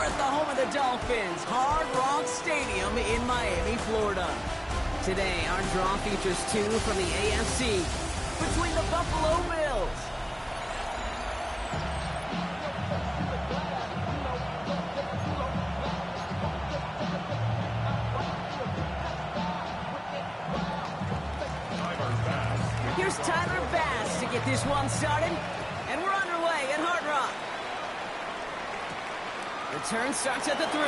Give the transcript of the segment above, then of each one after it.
at the home of the Dolphins, Hard Rock Stadium in Miami, Florida. Today, our draw features two from the AFC between the Buffalo Bills Here's Tyler Bass to get this one started, and we're underway at Hard Rock. Return starts at the 3.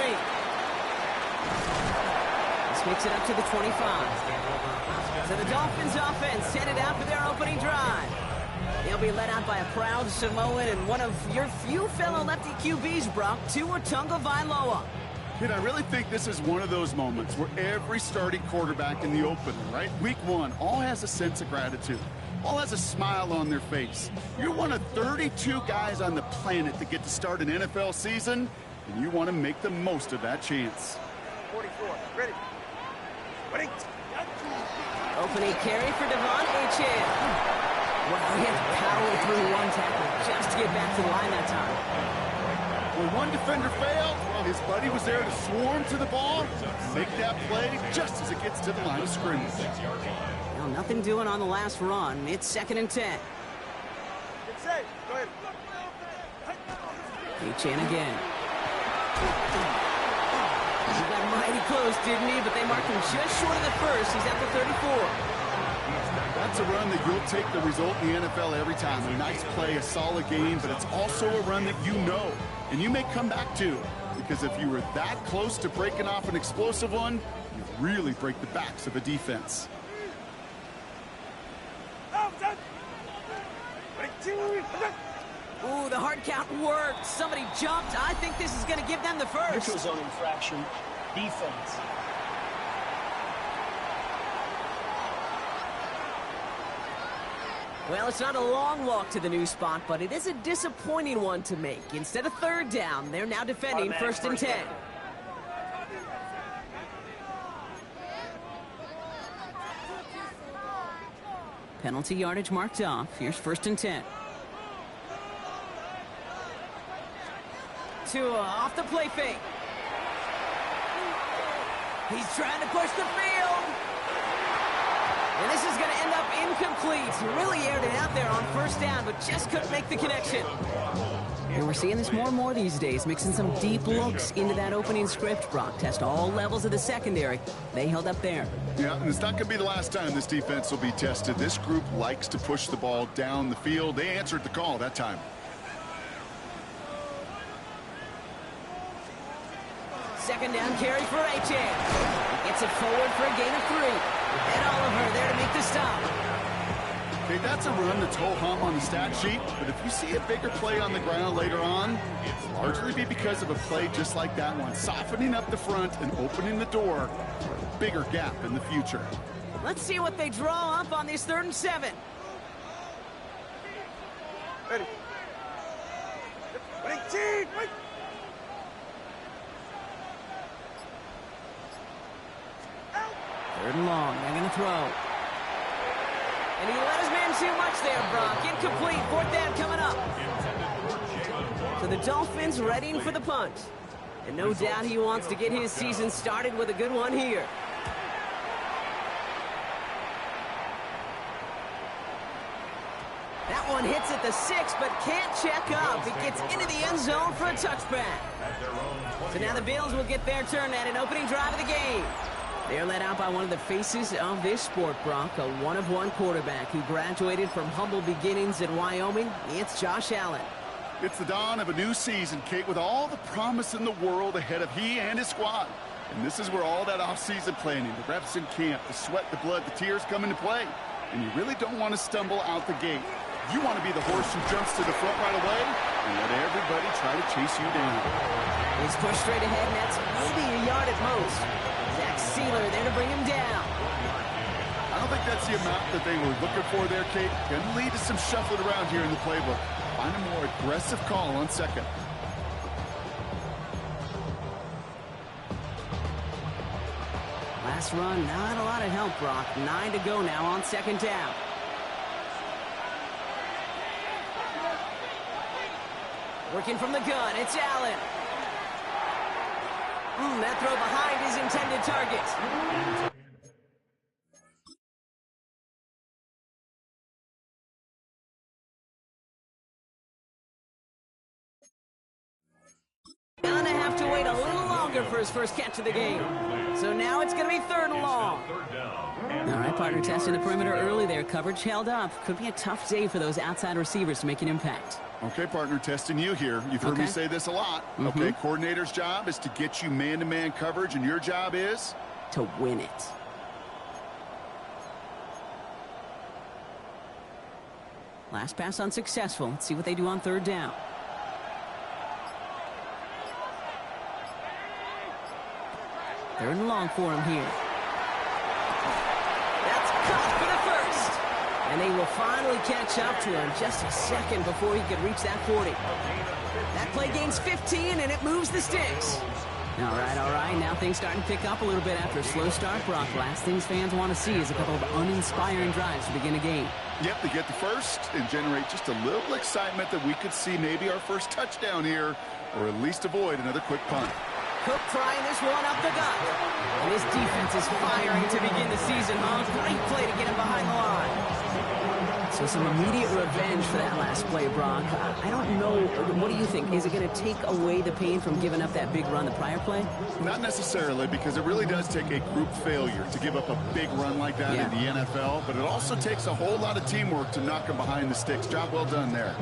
This makes it up to the 25. So the Dolphins offense headed out for their opening drive. They'll be led out by a proud Samoan and one of your few fellow lefty QBs, Brock, Tua Tagovailoa. Kid, I really think this is one of those moments where every starting quarterback in the opener, right? Week 1, all has a sense of gratitude. All has a smile on their face. You're one of 32 guys on the planet that get to start an NFL season, and you want to make the most of that chance. 44, ready. Ready. Opening carry for Devon Achane. Wow, he had to power through one tackle just to get back to the line that time. When one defender failed, his buddy was there to swarm to the ball, make that play just as it gets to the line of scrimmage. Well, nothing doing on the last run. It's 2nd and 10. Get safe. Go ahead. Achane again. He got mighty close, didn't he? But they marked him just short of the first. He's at the 34. That's a run that you'll take the result in the NFL every time. A nice play, a solid game, but it's also a run that you know, and you may come back to. Because if you were that close to breaking off an explosive one, you really break the backs of a defense. Ooh, the hard count worked. Somebody jumped. I think this is going to give them the first. Neutral zone infraction, defense. Well, it's not a long walk to the new spot, but it is a disappointing one to make. Instead of 3rd down, they're now defending 1st and 10. Penalty yardage marked off. Here's 1st and 10. Tua off the play fake. He's trying to push the field. And this is going to end up incomplete. He really aired it out there on 1st down, but just couldn't make the connection. And we're seeing this more and more these days, mixing some deep looks into that opening script. Brock test all levels of the secondary. They held up there. Yeah, and it's not going to be the last time this defense will be tested. This group likes to push the ball down the field. They answered the call that time. Second down carry for Achane. Gets it forward for a gain of 3. And Oliver there to make the stop. Okay, that's a run that's ho-hum on the stat sheet, but if you see a bigger play on the ground later on, it'll largely be because of a play just like that one, softening up the front and opening the door for a bigger gap in the future. Let's see what they draw up on this 3rd and 7. Ready. Ready, team. Wait. Third and long. They're going to throw. And he let his man too much there, Brock. Incomplete. 4th down coming up. So the Dolphins readying for the punt. And no doubt he wants to get his season started with a good one here. That one hits at the 6, but can't check up. It gets into the end zone for a touchback. So now the Bills will get their turn at an opening drive of the game. They're led out by one of the faces of this sport, Brock, a one-of-one quarterback who graduated from humble beginnings in Wyoming. It's Josh Allen. It's the dawn of a new season, Kate, with all the promise in the world ahead of he and his squad. And this is where all that off-season planning, the reps in camp, the sweat, the blood, the tears come into play. And you really don't want to stumble out the gate. You want to be the horse who jumps to the front right away and let everybody try to chase you down. He's pushed straight ahead, and that's maybe a yard at most. Zach Sealer there to bring him down. I don't think that's the amount that they were looking for there, Kate. Going to lead to some shuffling around here in the playbook. Find a more aggressive call on 2nd. Last run, not a lot of help, Brock. 9 to go now on 2nd down. Working from the gun, it's Allen. That throw behind his intended target. Gonna have to wait a little longer for his first catch of the game. So now it's gonna be 3rd and long. All right, partner, testing the perimeter early there. Coverage held up. Could be a tough day for those outside receivers to make an impact. Okay, partner, testing you here. You've heard me say this a lot. Okay, coordinator's job is to get you man-to-man coverage, and your job is? To win it. Last pass unsuccessful. Let's see what they do on 3rd down. Third and long for him here. That's caught for the first. And they will finally catch up to him just a second before he could reach that 40. That play gains 15, and it moves the sticks. All right. Now things starting to pick up a little bit after a slow start, Brock. Last things fans want to see is a couple of uninspiring drives to begin a game. Yep, they get the first and generate just a little excitement that we could see maybe our first touchdown here, or at least avoid another quick punt. Cook trying this one up the gut. And his defense is firing to begin the season, huh? Great play to get him behind the line. So some immediate revenge for that last play, Brock. I don't know. What do you think? Is it going to take away the pain from giving up that big run the prior play? Not necessarily, because it really does take a group failure to give up a big run like that in the NFL. But it also takes a whole lot of teamwork to knock him behind the sticks. Job well done there.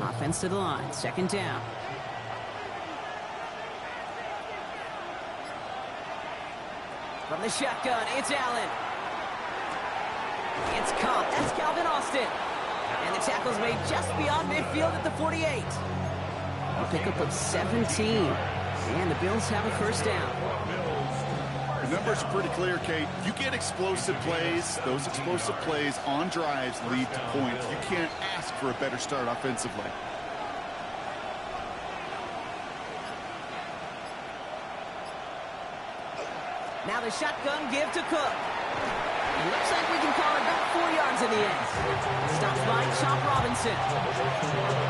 Offense to the line. 2nd down. From the shotgun, it's Allen. It's caught. That's Calvin Austin. And the tackle's made just beyond midfield at the 48. A pickup of 17. And the Bills have a 1st down. The numbers are pretty clear, Kate. You get explosive plays. Those explosive plays on drives lead to points. You can't ask for a better start offensively. Now the shotgun give to Cook. It looks like we can call it about 4 yards in the end. Stops by Chop Robinson.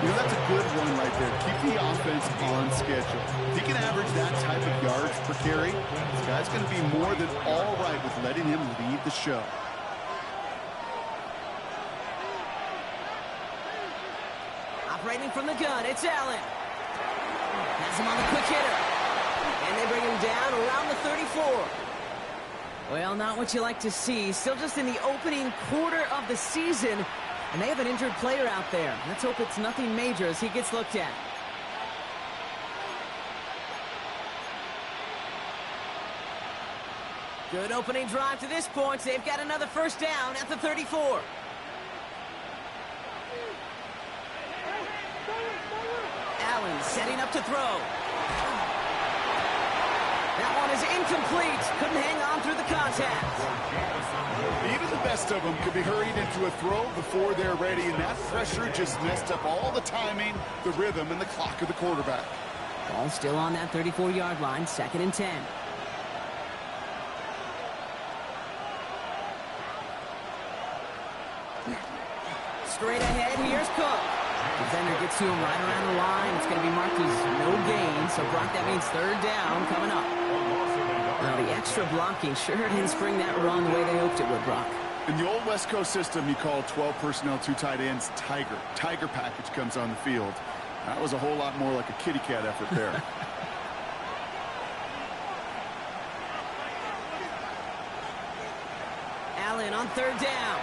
You know, that's a good run right there. Keep the offense on schedule. If he can average that type of yards per carry, this guy's going to be more than all right with letting him lead the show. Operating from the gun, it's Allen. Has him on the quick hitter. And they bring him down around the 34. Well, not what you like to see. Still just in the opening quarter of the season. And they have an injured player out there. Let's hope it's nothing major as he gets looked at. Good opening drive to this point. They've got another 1st down at the 34. Allen setting up to throw. That one is incomplete. Couldn't hang on through the contact. Even the best of them could be hurried into a throw before they're ready, and that pressure just messed up all the timing, the rhythm, and the clock of the quarterback. Ball still on that 34-yard line, 2nd and 10. Straight ahead, here's Cook. Defender gets to him right around the line. It's going to be marked as no gain, so Brock, that means 3rd down coming up. Now, the extra blocking sure didn't spring that run the way they hoped it would, Brock. In the old West Coast system, you call 12 personnel, 2 tight ends, Tiger. Tiger package comes on the field. That was a whole lot more like a kitty cat effort there. Allen on 3rd down.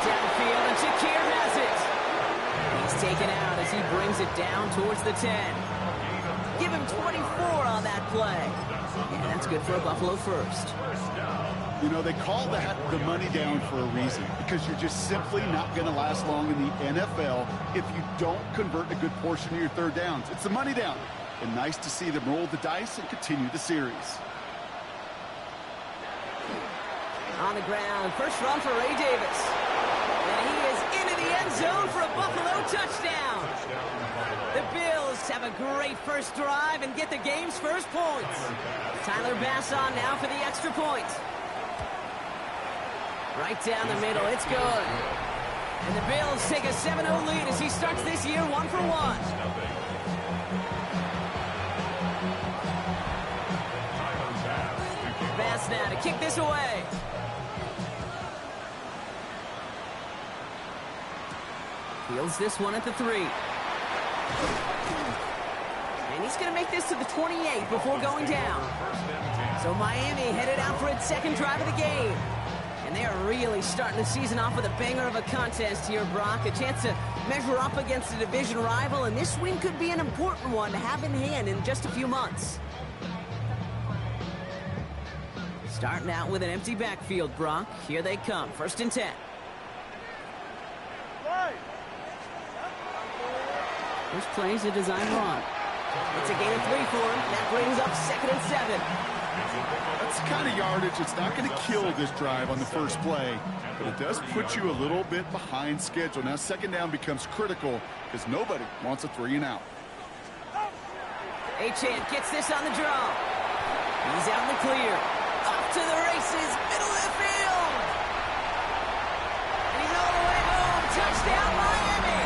Downfield, and Shakir has it. He's taken out as he brings it down towards the 10. Give him 24 on that play. And that's good for a Buffalo 1st. You know, they call that the money down for a reason, because you're just simply not going to last long in the NFL if you don't convert a good portion of your 3rd downs. It's the money down. And nice to see them roll the dice and continue the series. On the ground, first run for Ray Davis. And he is into the end zone for a Buffalo touchdown. The Bills have a great first drive and get the game's first points. Tyler Bass on now for the extra point. Right down the middle, it's good. And the Bills take a 7-0 lead as he starts this year 1 for 1. Pass now to kick this away. Fields this one at the 3. And he's going to make this to the 28 before going down. So Miami headed out for its second drive of the game. And they are really starting the season off with a banger of a contest here, Brock. A chance to measure up against a division rival, and this win could be an important one to have in hand in just a few months. Starting out with an empty backfield, Brock. Here they come. 1st and 10. This play's a design run. It's a gain of 3 for him. That brings up 2nd and 7. That's the kind of yardage that's not going to kill this drive on the first play, but it does put you a little bit behind schedule. Now 2nd down becomes critical because nobody wants a 3 and out. Achane gets this on the draw. He's out in the clear. Off to the races, middle of the field. And he's all the way home. Touchdown, Miami.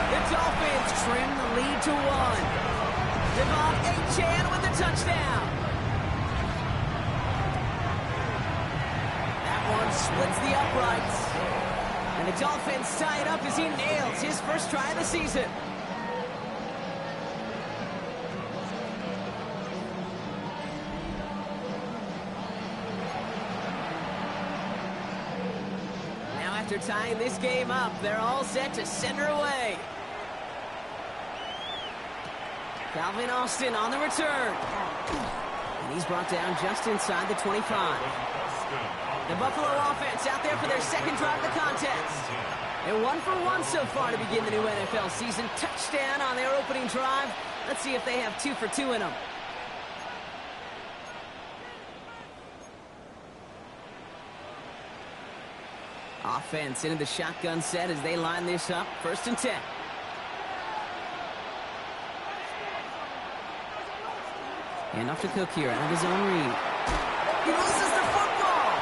The Dolphins trim the lead to 1. Devon Achane with the touchdown. That one splits the uprights. And the Dolphins tie it up as he nails his first try of the season. Now after tying this game up, they're all set to send her away. Calvin Austin on the return. And he's brought down just inside the 25. The Buffalo offense out there for their second drive of the contest. They're 1 for 1 so far to begin the new NFL season. Touchdown on their opening drive. Let's see if they have 2 for 2 in them. Offense into the shotgun set as they line this up. 1st and 10. And off to Cook here out of his own read. He loses the football.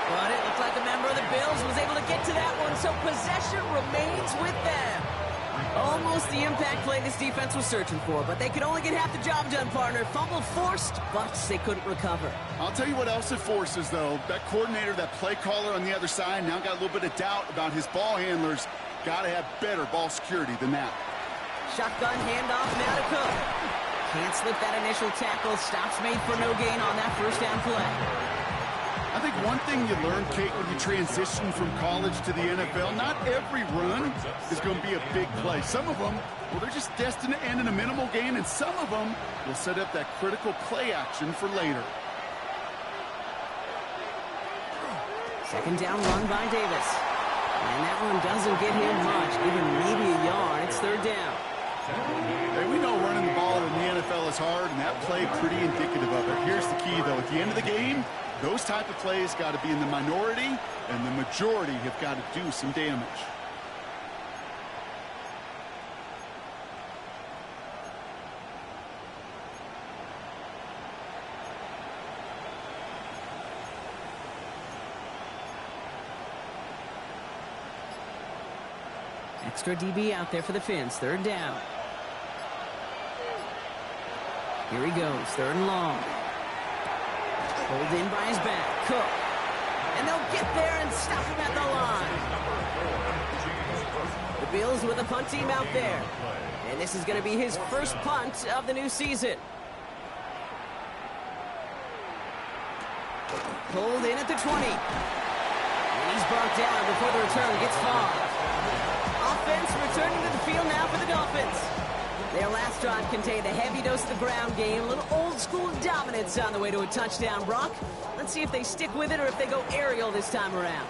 But it looked like a member of the Bills was able to get to that one, so possession remains with them. Almost the impact play this defense was searching for, but they could only get half the job done, partner. Fumble forced, but they couldn't recover. I'll tell you what else it forces, though. That coordinator, that play caller on the other side, now got a little bit of doubt about his ball handlers. Got to have better ball security than that. Shotgun handoff now to Cook. Can't slip that initial tackle. Stops made for no gain on that first down play. I think one thing you learn, Kate, when you transition from college to the NFL, not every run is going to be a big play. Some of them, well, they're just destined to end in a minimal gain, and some of them will set up that critical play action for later. Second down run by Davis. And that one doesn't get him much, even maybe a yard. It's 3rd down. Hey, we know running the ball in the NFL is hard, and that play pretty indicative of it. Here's the key, though. At the end of the game, those type of plays got to be in the minority, and the majority have got to do some damage. Extra DB out there for the Fins. 3rd down. Here he goes. 3rd and long. Pulled in by his back. Cook. And they'll get there and stop him at the line. The Bills with a punt team out there. And this is going to be his first punt of the new season. Pulled in at the 20. And he's brought down before the return gets far. Offense returning to the field now for the Dolphins. Their last drive contained a heavy dose of the ground game, a little old-school dominance on the way to a touchdown, Brock. Let's see if they stick with it or if they go aerial this time around.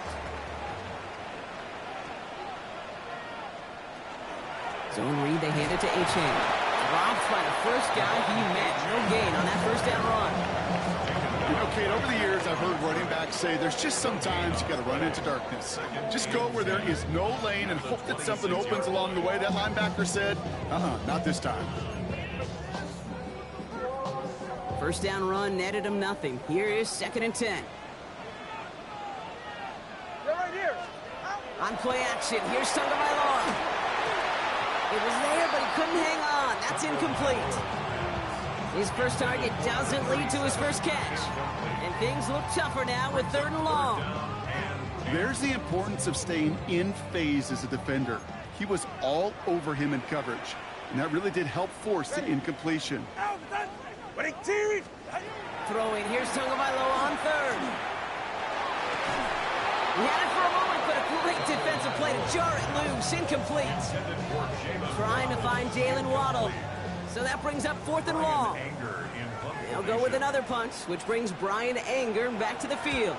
Zone read, they hand it to Achane. Dropped by the first guy he met. No gain on that first down run. You know, Kate, over the years, I've heard running backs say there's just sometimes you got to run into darkness. Just go where there is no lane and hope that something opens along the way. That linebacker said, not this time. First down run netted him nothing. Here is 2nd and 10. They're right here. On play action, here's Tagovailoa. It was there, but he couldn't hang on. That's incomplete. His first target doesn't lead to his first catch. And things look tougher now with 3rd and long. There's the importance of staying in phase as a defender. He was all over him in coverage, and that really did help force the incompletion. Winning team! Throwing, here's Tagovailoa on 3rd. He had it for a moment, but a great defensive play to jar it loose. Incomplete. Trying to find Jalen Waddle. So that brings up 4th and long. They'll go with another punch, which brings Brian Anger back to the field.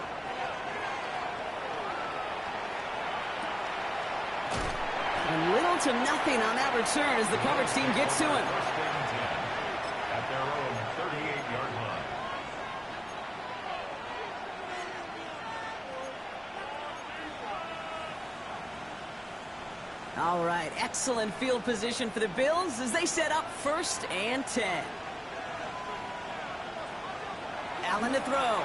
And little to nothing on that return as the coverage team gets to him. At their own 38-yard line. All right, excellent field position for the Bills as they set up 1st and 10. Allen to throw.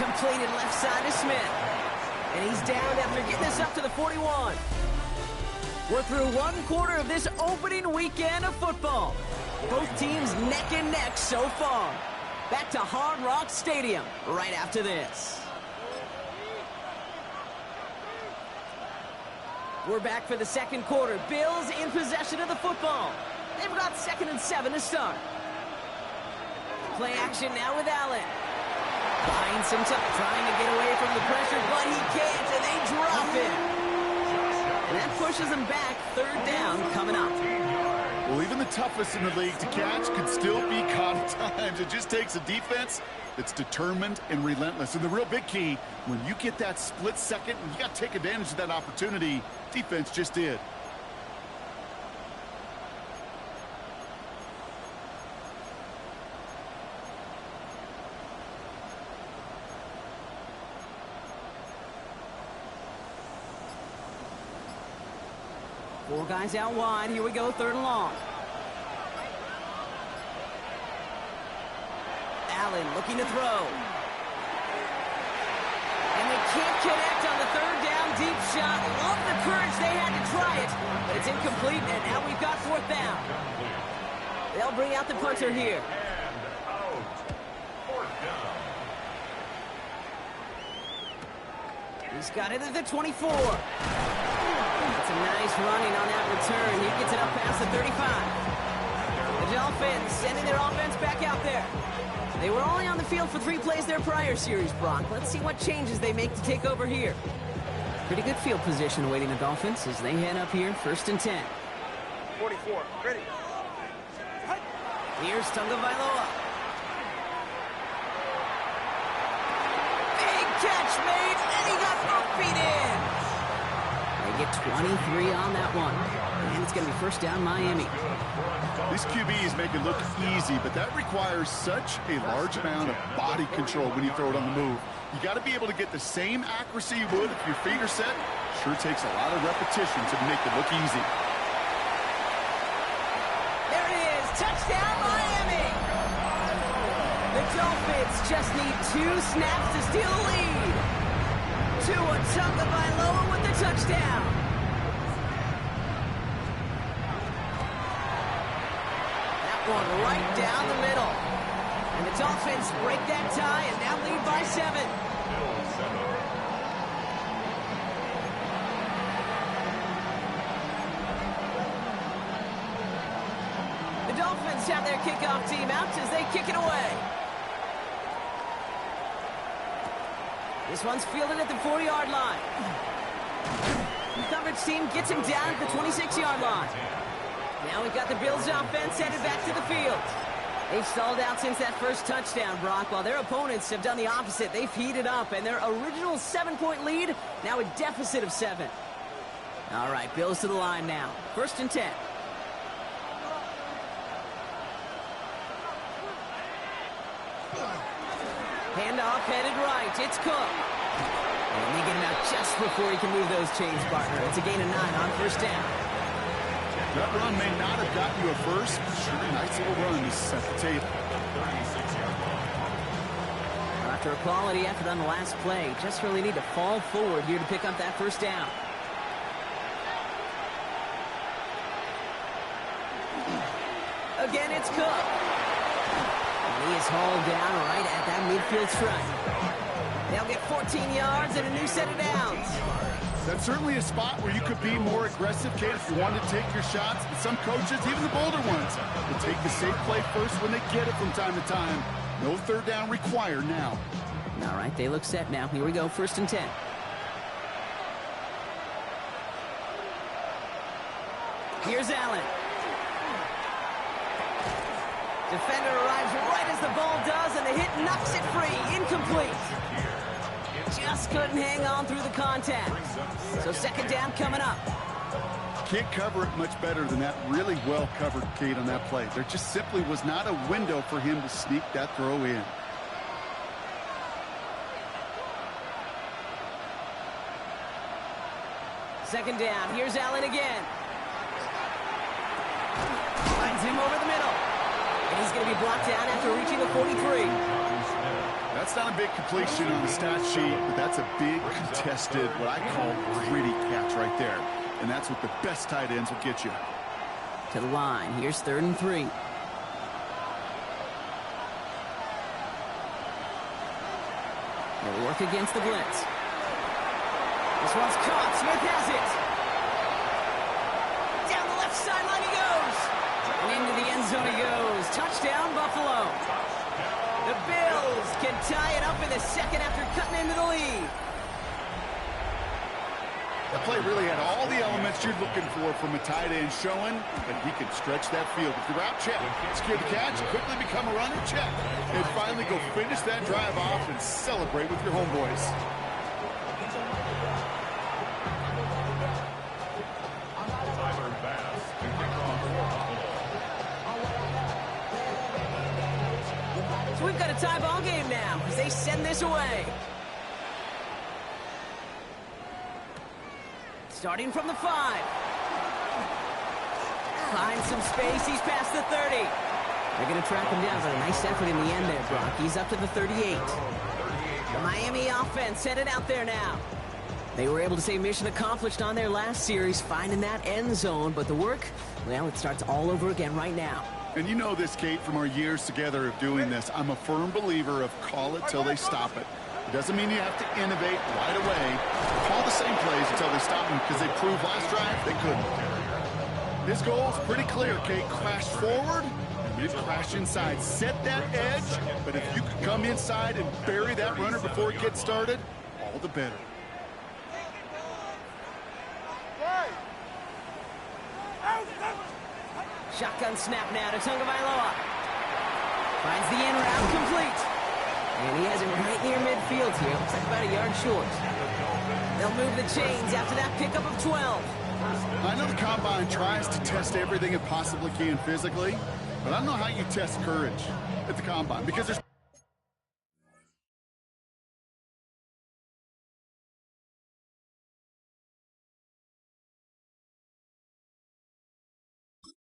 Completed left side to Smith. And he's down after getting this up to the 41. We're through 1 quarter of this opening weekend of football. Both teams neck and neck so far. Back to Hard Rock Stadium right after this. We're back for the 2nd quarter. Bills in possession of the football. They've got 2nd and 7 to start. Play action now with Allen. Finds some time, trying to get away from the pressure, but he can't, and they drop it. And that pushes them back. 3rd down coming up. Well, even the toughest in the league to catch could still be caught at times. It just takes a defense that's determined and relentless. And the real big key, when you get that split second, you got to take advantage of that opportunity. Defense just did. Four guys out wide. Here we go, 3rd and long. Allen looking to throw. And they can't connect on the 3rd down deep shot. Love the courage they had to try it, but it's incomplete, and now we've got 4th down. They'll bring out the punter here. And out. 4th down. He's got it at the 24. That's a nice running on that return. He gets it up past the 35. The Dolphins sending their offense back out there. They were only on the field for 3 plays their prior series, Brock. Let's see what changes they make to take over here. Pretty good field position awaiting the Dolphins as they head up here, 1st and 10. 44, ready. Here's Tagovailoa. Big catch made, and he got both feet in. They get 23 on that one. And it's going to be 1st down Miami. These QBs make it look easy, but that requires such a large amount of body control when you throw it on the move. You got to be able to get the same accuracy you would if your feet are set. Sure takes a lot of repetition to make it look easy. There it is. Touchdown, Miami. The Dolphins just need 2 snaps to steal the lead. Tua Tagovailoa with the touchdown. That one right down the middle. And the Dolphins break that tie and now lead by 7. The Dolphins have their kickoff team out as they kick it away. This one's fielded at the 40-yard line. The coverage team gets him down at the 26-yard line. Now we've got the Bills offense headed back to the field. They've stalled out since that first touchdown, Brock, while their opponents have done the opposite. They've heated up, and their original 7-point lead, now a deficit of 7. All right, Bills to the line now. 1st and 10. Handoff headed right. It's Cook. And they get him out just before he can move those chains, partner. It's a gain of 9 on 1st down. That run may not have gotten you a first, but sure, nice little run to set the table. After a quality effort on the last play, just really need to fall forward here to pick up that first down. Again, it's Cook. And he is hauled down right at that midfield stripe. They'll get 14 yards and a new set of downs. That's certainly a spot where you could be more aggressive, Kate, if you want to take your shots. And some coaches, even the bolder ones, will take the safe play first when they get it from time to time. No third down required now. All right, they look set now. Here we go, 1st and 10. Here's Allen. Defender arrives right as the ball does, and the hit knocks it free. Incomplete. Just couldn't hang on through the contact. So 2nd down coming up. Can't cover it much better than that. Really well covered, Kate, on that play. There just simply was not a window for him to sneak that throw in. Second down. Here's Allen again. Finds him over the middle. And he's going to be blocked down after reaching the 43. That's not a big completion on the stat sheet, but that's a big contested, what I call gritty catch right there. And that's what the best tight ends will get you. To the line. Here's 3rd and 3. They'll work against the blitz. This one's caught. Smith has it. Down the left sideline he goes. And into the end zone he goes. Touchdown, Buffalo. The Bills can tie it up in the 2nd after cutting into the lead. That play really had all the elements you're looking for from a tight end, showing that he can stretch that field. With the route, check. Secure the catch, quickly become a runner, check. And finally go finish that drive off and celebrate with your homeboys. So we've got a tie ball game now as they send this away. Starting from the 5. Finds some space. He's past the 30. They're going to track him down, but a nice effort in the end there, Brock. He's up to the 38. The Miami offense headed out there now. They were able to say mission accomplished on their last series, finding that end zone. But the work, well, it starts all over again right now. And you know this, Kate, from our years together of doing this. I'm a firm believer of call it till they stop it. It doesn't mean you have to innovate right away. Call the same plays until they stop them, because they proved last drive they couldn't. This goal is pretty clear, Kate. Crash forward and then crash inside. Set that edge, but if you could come inside and bury that runner before it gets started, all the better. Shotgun snap now to Tagovailoa. Finds the in route complete. And he has it right near midfield here. Looks like about a yard short. They'll move the chains after that pickup of 12. I know the Combine tries to test everything it possibly can physically, but I don't know how you test courage at the Combine, because there's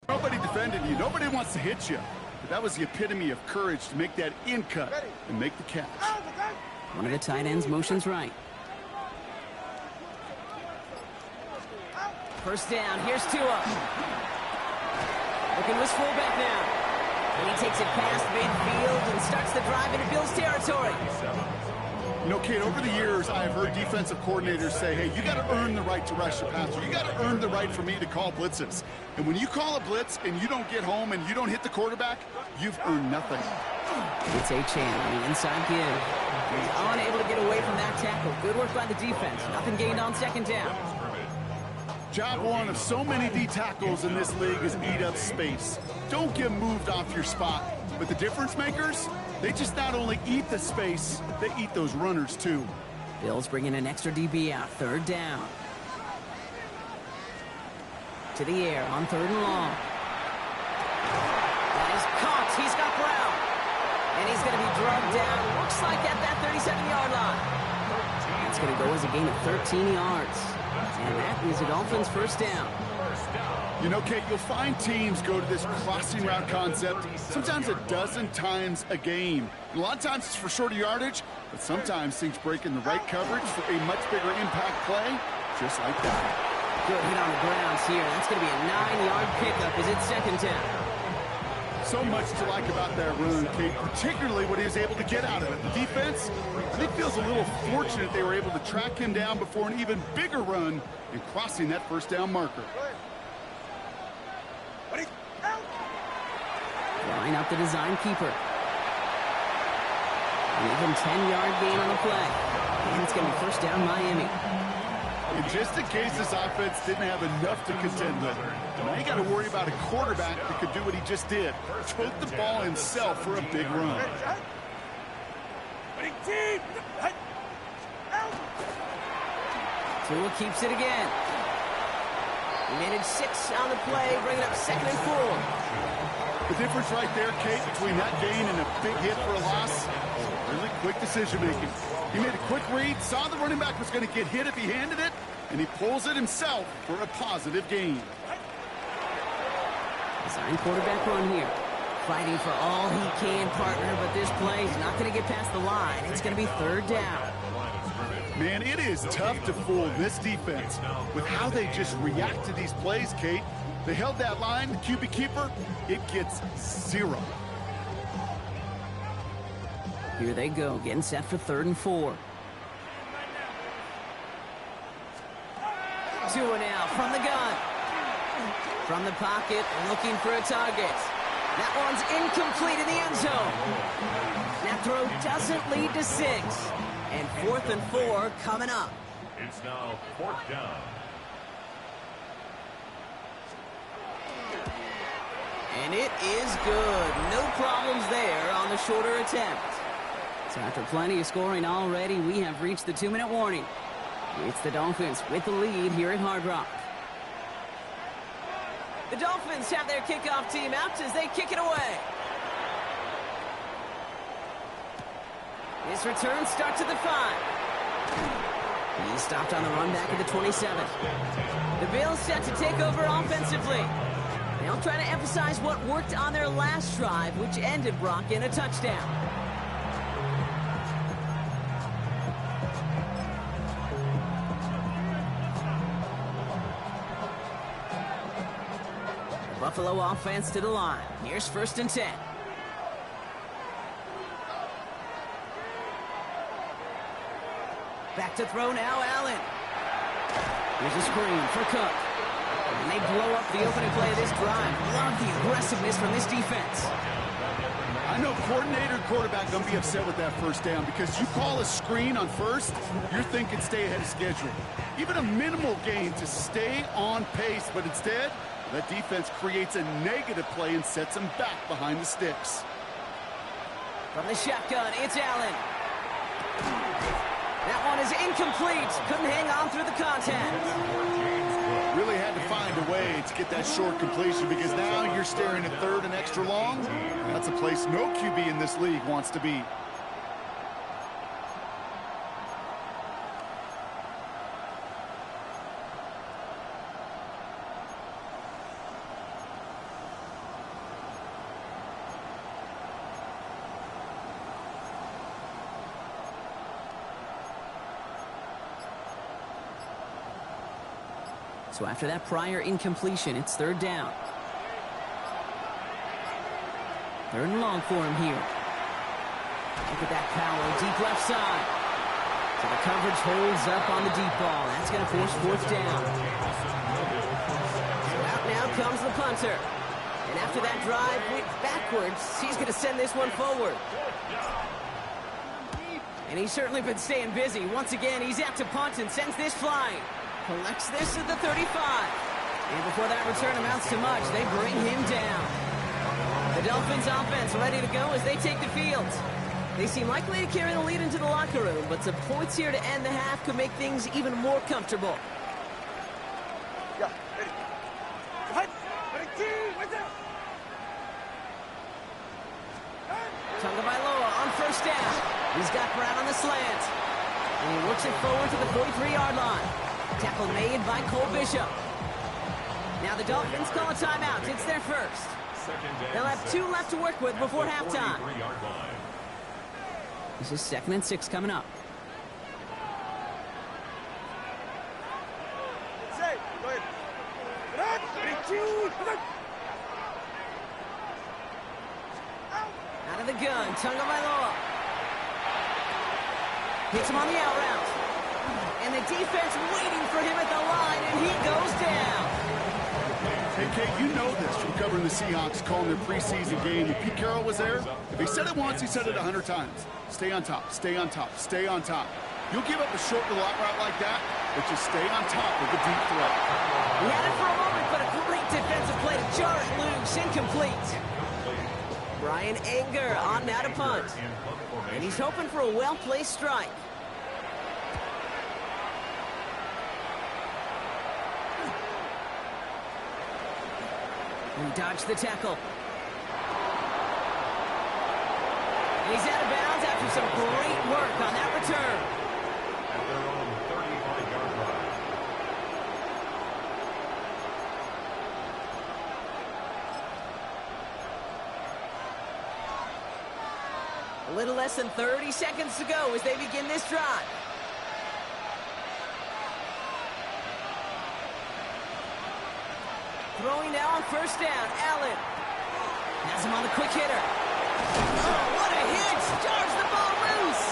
nobody defended you. Nobody wants to hit you. But that was the epitome of courage to make that in cut and make the catch. One of the tight ends motions right. First down. Here's Tua. Looking with fullback now. And he takes it past midfield and starts the drive into Bills territory. You know, Kate, over the years, I've heard defensive coordinators say, hey, you got to earn the right to rush the passer. You got to earn the right for me to call blitzes. And when you call a blitz and you don't get home and you don't hit the quarterback, you've earned nothing. It's A-Chan, the inside give. He's unable to get away from that tackle. Good work by the defense. Nothing gained on 2nd down. Job one of so many D tackles in this league is eat up space. Don't get moved off your spot. But the difference makers, they just not only eat the space, they eat those runners too. Bills bringing an extra DB out. 3rd down. To the air on 3rd and long. That is caught. He's got Brown. And he's going to be drugged down. Looks like at that 37-yard line. It's going to go as a gain of 13 yards. And that is a Dolphins first down. You know, Kate, you'll find teams go to this crossing route concept sometimes a dozen times a game. A lot of times it's for shorter yardage, But sometimes things break in the right coverage for a much bigger impact play, just like that. Good hit on the grounds here. That's going to be a 9-yard pickup as it's second down. So much to like about that run, Kate, particularly what he was able to get out of it. The defense, I think, feels a little fortunate they were able to track him down before an even bigger run and crossing that first down marker. Line up the design keeper. An even 10-yard gain on the play. And it's going to be first down Miami. And just in case this offense didn't have enough to contend with, now you got to worry about a quarterback that could do what he just did. Took the ball himself for a big run. Tua keeps it again. He managed 6 on the play, bringing up 2nd and 4. The difference right there, Kate, between that gain and a big hit for a loss, really quick decision-making. He made a quick read, saw the running back was going to get hit if he handed it, and he pulls it himself for a positive gain. Design quarterback run here. Fighting for all he can, partner, but this play is not going to get past the line. It's going to be third down. Man, it is tough to fool this defense with how they just react to these plays, Kate. They held that line, the QB keeper, it gets 0. Here they go, getting set for 3rd and 4. Tua now from the gun. From the pocket, looking for a target. That one's incomplete in the end zone. That throw doesn't lead to 6. And 4th and 4 coming up. It's now 4th down. And it is good. No problems there on the shorter attempt. So after plenty of scoring already, we have reached the 2-minute warning. It's the Dolphins with the lead here at Hard Rock. The Dolphins have their kickoff team out as they kick it away. His return starts at the 5. He's stopped on the run back at the 27. The Bills set to take over offensively. They'll try to emphasize what worked on their last drive, which ended Brock in a touchdown. Buffalo offense to the line. Here's 1st and 10. Back to throw now, Allen. Here's a screen for Cook. And they blow up the opening play of this drive. Love the aggressiveness from this defense. I know coordinator and quarterback going to be upset with that first down because you call a screen on first, you're thinking stay ahead of schedule. Even a minimal gain to stay on pace, but instead, that defense creates a negative play and sets them back behind the sticks. From the shotgun, it's Allen. That one is incomplete. Couldn't hang on through the contact. Really had to find a way to get that short completion because now you're staring at 3rd and extra long. That's a place no QB in this league wants to be. So after that prior incompletion, it's 3rd down. 3rd and long for him here. Look at that power, deep left side. So the coverage holds up on the deep ball. That's going to force 4th down. So out now comes the punter. And after that drive went backwards, he's going to send this one forward. And he's certainly been staying busy. Once again, he's out to punt and sends this flying. Collects this at the 35. And before that return amounts to much, they bring him down. The Dolphins offense ready to go as they take the field. They seem likely to carry the lead into the locker room, but some points here to end the half could make things even more comfortable. Yeah, ready. Tagovailoa on first down. He's got Brown on the slant. And he works it forward to the 43-yard line. Tackle made by Cole Bishop. Now the Dolphins call a timeout. It's their first. They'll have 2 left to work with before halftime. This is 2nd and 6 coming up. Out of the gun, Tagovailoa. Hits him on the out route. And the defense waiting for him at the line, and he goes down. Hey, Kate, you know this from covering the Seahawks, calling their preseason game. When Pete Carroll was there, if he said it once, he said it 100 times. Stay on top, stay on top, stay on top. You'll give up a short little out route like that, but just stay on top of the deep threat. He had it for a moment, but a great defensive play to jar it loose. Incomplete. Brian Anger on now to punt. And he's hoping for a well-placed strike. And dodged the tackle. And he's out of bounds after some great work on that return. At their own 35-yard line. A little less than 30 seconds to go as they begin this drive. Throwing now on 1st down, Allen. Has him on the quick hitter. Oh, what a hit! Jars the ball loose!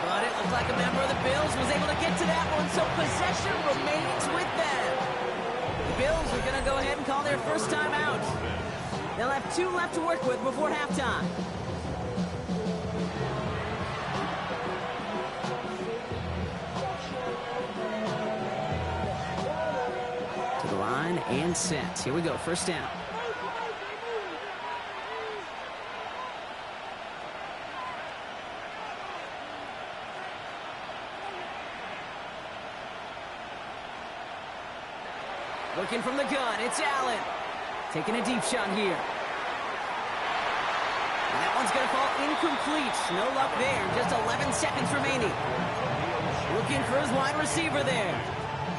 But it looked like a member of the Bills was able to get to that one, so possession remains with them. The Bills are going to go ahead and call their first time out. They'll have 2 left to work with before halftime. And set. Here we go, 1st down. Looking from the gun, it's Allen. Taking a deep shot here. And that one's going to fall incomplete. No luck there. Just 11 seconds remaining. Looking for his wide receiver there.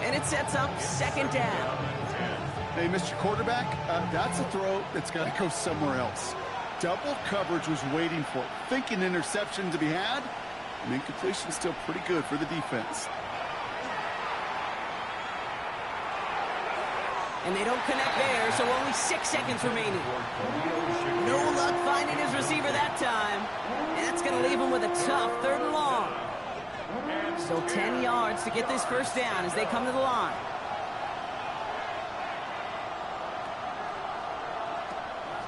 And it sets up 2nd down. Hey, Mr. Quarterback, that's a throw that's got to go somewhere else. Double coverage was waiting for it. Thinking interception to be had. And incompletion still pretty good for the defense. And they don't connect there, so only 6 seconds remaining. No luck finding his receiver that time. And that's going to leave him with a tough 3rd and long. Still 10 yards to get this 1st down as they come to the line.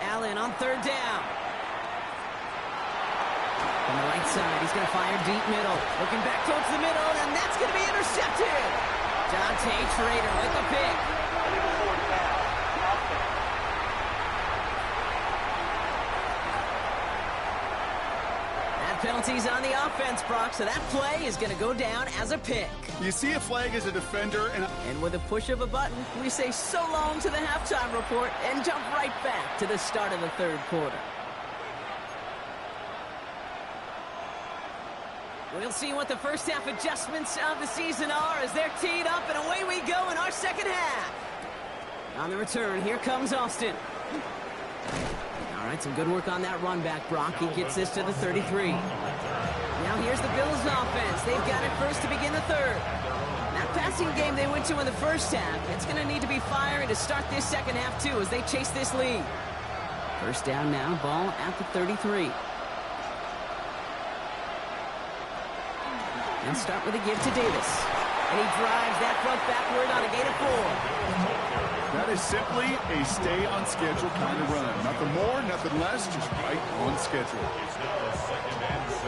Allen on 3rd down. On the right side, he's going to fire deep middle. Looking back towards the middle, and that's going to be intercepted. Dante Trader with the pick. That penalty's on the offense, Brock, so that play is going to go down as a pick. You see a flag as a defender, And with a push of a button, we say so long to the halftime report and jump right back to the start of the 3rd quarter. We'll see what the first half adjustments of the season are as they're teed up, and away we go in our 2nd half. On the return, here comes Austin. All right, some good work on that run back, Brock. He gets this to the 33. Now here's the Bills offense. They've got it first to begin the 3rd. That passing game they went to in the 1st half, it's going to need to be firing to start this 2nd half, too, as they chase this lead. 1st down now, ball at the 33. And start with a give to Davis. And he drives that front backward on a gain of 4. that is simply a stay-on-schedule kind of run. Nothing more, nothing less, just right on schedule. It's now 2nd and 6.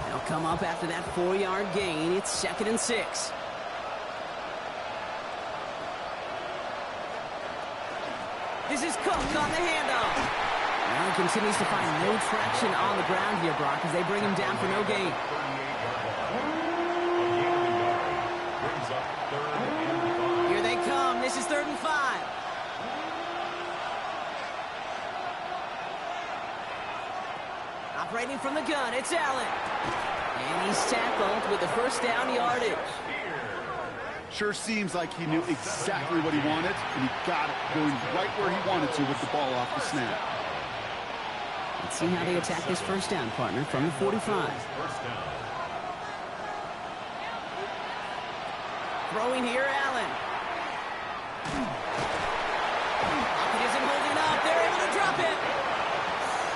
They'll come up after that 4-yard gain. It's 2nd and 6. This is Cook on the handoff. Now he continues to find no traction on the ground here, Brock, as they bring him down for no gain. Here they come. This is 3rd and 5. Operating from the gun, it's Allen. And he's tackled with the 1st down yardage. Sure seems like he knew exactly what he wanted, and he got it going right where he wanted to with the ball off the snap. Let's see how they attack this first down, partner, from the 45. First down. Throwing here, Allen. Pocket isn't holding up. They're able to drop it.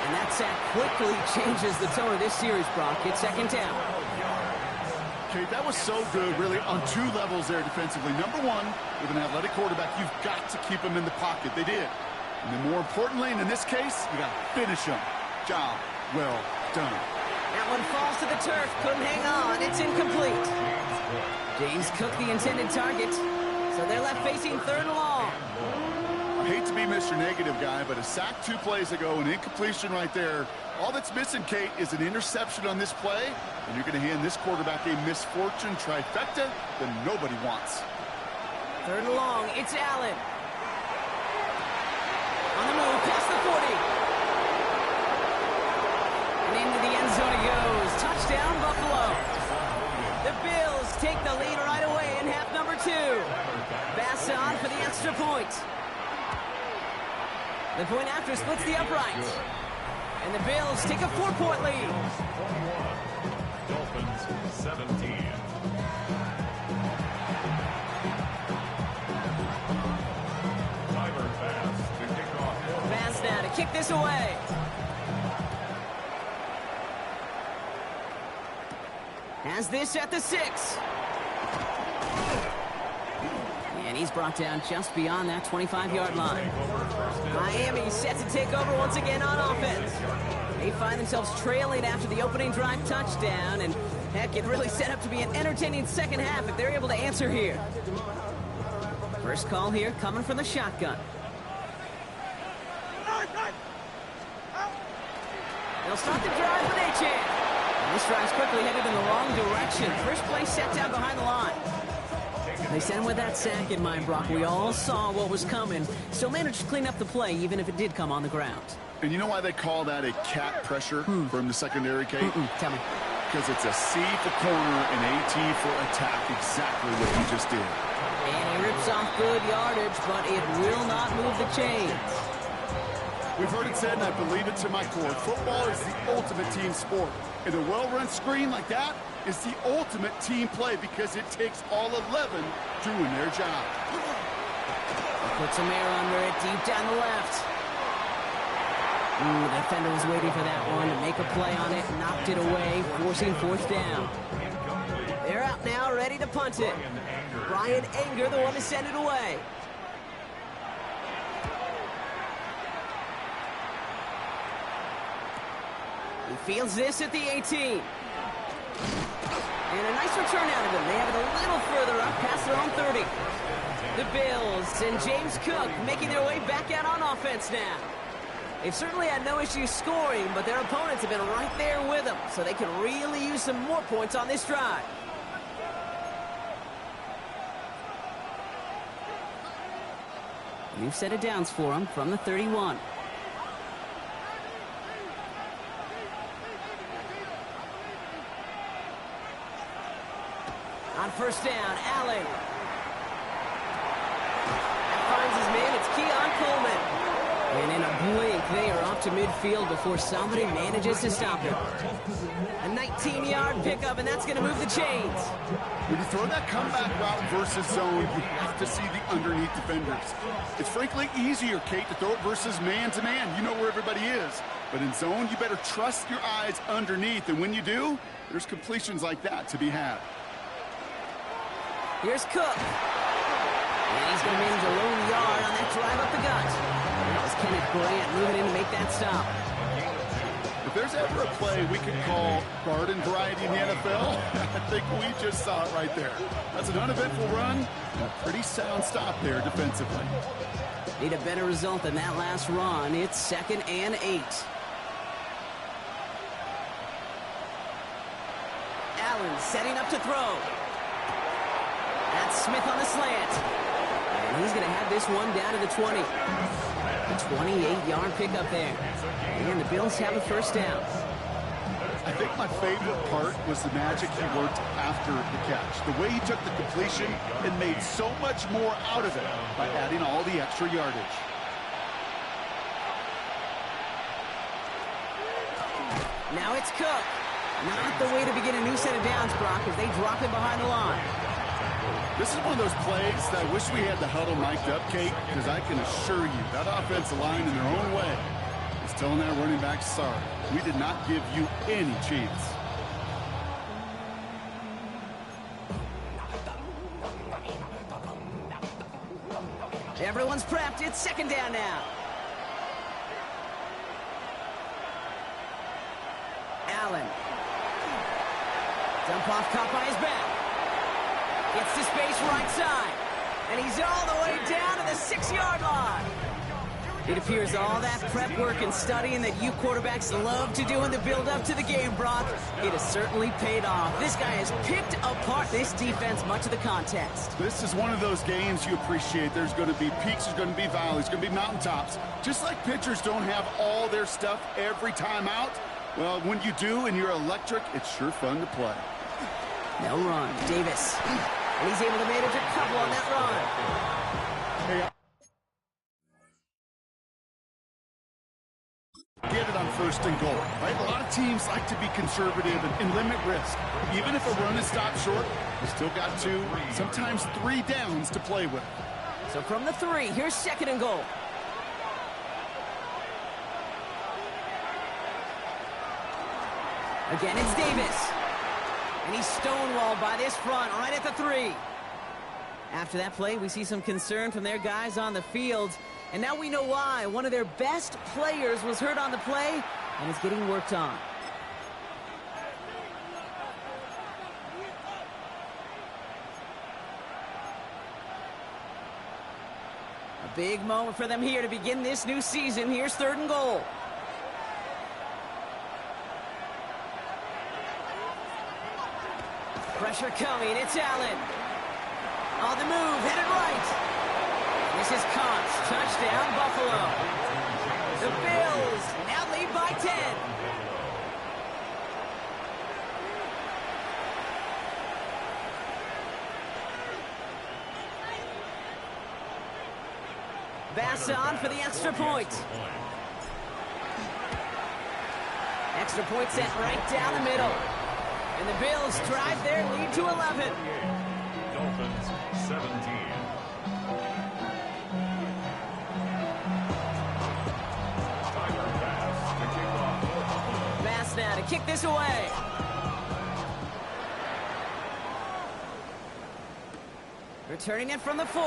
And that sack quickly changes the tone of this series, Brock. It's second down. Okay, that was so good, really, on two levels there defensively. Number one, with an athletic quarterback, you've got to keep him in the pocket. They did. And then more importantly, and in this case, you got to finish him. Job well done. That one falls to the turf. Couldn't hang on. It's incomplete. James Cook, the intended target. So they're left facing third and long. I hate to be Mr. Negative guy, but a sack 2 plays ago, an incompletion right there. All that's missing, Kate, is an interception on this play, and you're going to hand this quarterback a misfortune trifecta that nobody wants. Third and long. It's Allen. On the move, past the 40. And into the end zone it goes. Touchdown, Buffalo. The Bills take the lead right away in half number 2. Bass on for the extra point. The point after splits the upright. And the Bills take a 4-point lead. Dolphins 17. Timer pass to kick off. Bass now to kick this away. Has this at the 6. And he's brought down just beyond that 25-yard line. Miami set to take over once again on offense. They find themselves trailing after the opening drive touchdown, and heck, it really set up to be an entertaining second half if they're able to answer here. First call here coming from the shotgun. They'll start the drive with Achane. And this drive's quickly headed in the wrong direction. First play set down behind the line. They sent with that sack in mind, Brock. We all saw what was coming, so managed to clean up the play, even if it did come on the ground. And you know why they call that a cat pressure from the secondary, Kate? Tell me. Because it's a C for corner and AT for attack, exactly what you just did. And he rips off good yardage, but it will not move the chains. We've heard it said, and I believe it to my core, football is the ultimate team sport. And a well-run screen like that is the ultimate team play because it takes all 11 doing their job. Put some air under it, deep down the left. The defender was waiting for that one to make a play on it, knocked it away, forcing fourth down. They're out now, ready to punt it. Brian Anger, the one to send it away. He fields this at the 18. And a nice return out of him. They have it a little further up past their own 30. The Bills and James Cook making their way back out on offense now. They've certainly had no issue scoring, but their opponents have been right there with them, so they can really use some more points on this drive. New set of downs for them from the 31. On first down, Allen. Finds his man, it's Keon Coleman. And in a blink, they are off to midfield before somebody manages to stop him. A 19-yard pickup, and that's going to move the chains. When you throw that comeback route versus zone, you have to see the underneath defenders. It's frankly easier, Kate, to throw it versus man-to-man. You know where everybody is. But in zone, you better trust your eyes underneath. And when you do, there's completions like that to be had. Here's Cook. And he's going to manage a lone yard on that drive up the gut. That was Kenneth Grant moving in to make that stop. If there's ever a play we could call garden variety in the NFL, I think we just saw it right there. That's an uneventful run and a pretty sound stop there defensively. Need a better result than that last run. It's 2nd and 8. Allen setting up to throw. That's Smith on the slant. And he's going to have this one down to the 20. A 28-yard pickup there. And the Bills have a first down. I think my favorite part was the magic he worked after the catch. The way he took the completion and made so much more out of it by adding all the extra yardage. Now it's Cook. Not the way to begin a new set of downs, Brock, as they drop him behind the line. This is one of those plays that I wish we had the huddle mic'd up, Kate, because I can assure you that offensive line in their own way is telling that running back, sorry, we did not give you any chance. Everyone's prepped. It's second down now. Allen. Dump off caught by his back. Gets to space right side. And he's all the way down to the 6-yard line. It appears all that prep work and studying that you quarterbacks love to do in the build-up to the game, Brock, it has certainly paid off. This guy has picked apart this defense much of the contest. This is one of those games you appreciate. There's going to be peaks, there's going to be valleys, there's going to be mountaintops. Just like pitchers don't have all their stuff every time out, well, when you do and you're electric, it's sure fun to play. No run. Davis. And he's able to manage a couple on that run. Hey, get it on first and goal, right? A lot of teams like to be conservative and limit risk. Even if a run is stopped short, you still got 2, sometimes 3 downs to play with. So from the 3, here's second and goal. Again, it's Davis. And he's stonewalled by this front right at the 3. After that play, we see some concern from their guys on the field. And now we know why. One of their best players was hurt on the play and is getting worked on. A big moment for them here to begin this new season. Here's third and goal. Pressure coming. It's Allen. On the move. Headed right. This is Cox. Touchdown, Buffalo. The Bills now lead by 10. Bass on for the extra point. Extra point sent right down the middle. And the Bills drive their lead to 11. Dolphins 17. Bass now to kick this away. Returning it from the 4.